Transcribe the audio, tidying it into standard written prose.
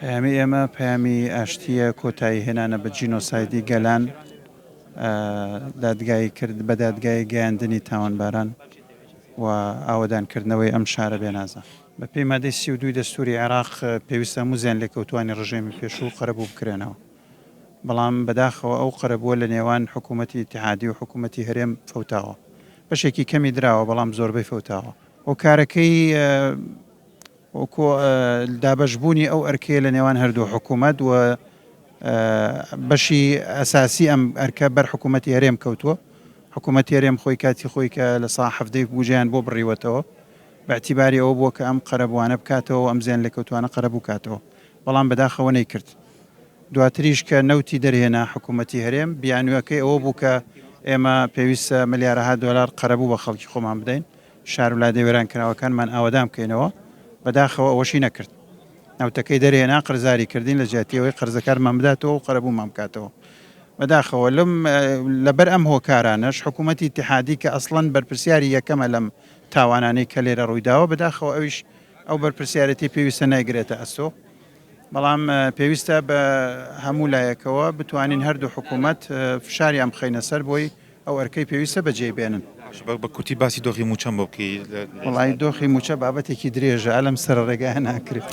پەیامی ئێمە پەیامی ئاشتیە کۆتایی هێنانە بە جینۆسایدی گەلان دادگای کرد بە دادگای گەیاندنی تاوانباران و ئاوەدانکردنەوەی ئەم شارە بێنازە. بە پێی مادەی 32 دەستوری عێراق پێویستە هەموو لێکەوتوانی ڕژێمی پێشوو قەرەبوو بکرێنەوە. بەڵام بەداخەوە ئەو قەرەبووە لە نێوان حکوومەتی اتحادی و حکوومەتی هەرێم فەوتاوە. بەشێکی کەمی دراوە بەڵام زۆربەی فەوتاوە. و کارەکەی دابەشبوونی ئەو ئەرکەیە لە نێوان هەردوو حکوومەت و بەشی ئەساسی ئەم ئەرکە بەر حکوومەتی هەرێم کەوتووە. حکوومەتی هەرێم خۆی کاتی خۆی کە لە سا هەفتەی بوجیان بۆ بڕیوەتەوە باعتیباری ئەوە بووە کە ئەم قەرەبوانە بکاتەوە و ئەم زیان لێکەوتوانە قەرەبوو کاتەوە، بەڵام بەداخەوە نەیکرد. دواتریش کە نەوتی دەرهێنا حکوومەتی هەرێم بیانوەکەی ئەوە بوو کە ئێمە پێویستە ملیارەها دۆلار قەرەبوو بە خەڵکی خۆمان بدەین، شار وڵاتە وێرانکراوەکانمان ئاوادام بکەینەوە. بەداخەوە ئەوەشی نەکرد. ناوتەکەی دەرهێنا قرزاری کردین لە جیاتیەوەی قەرزەکارمان بداتەوە و قەرەبوومان بکاتەوە. بەداخەوە لەبەر ئەم هۆکارانەش حکوومەتی اتحادی کە ئەسڵەن بەرپرسیاری یەکەمە لەم تاوانانەی کە لێرە ڕوویداوە، بەداخەوە ئەویش ئەو بەرپرسیارەتی پێویستە نایگرێتە ئەستۆ. بەڵام پێویستە بە هەموو لایەکەوە بتوانین هەردوو حکوومەت فشاری ئەم بخەینە سەر بۆی ئەو ئەرکەی پێویستە بەجێ بێنن. بە کوتی باسی دۆخی موچەم بۆ بکەیت. وڵی دۆخی موچە بابەتێکی درێژە ئەلم سەر ڕێگایە ناکرێت.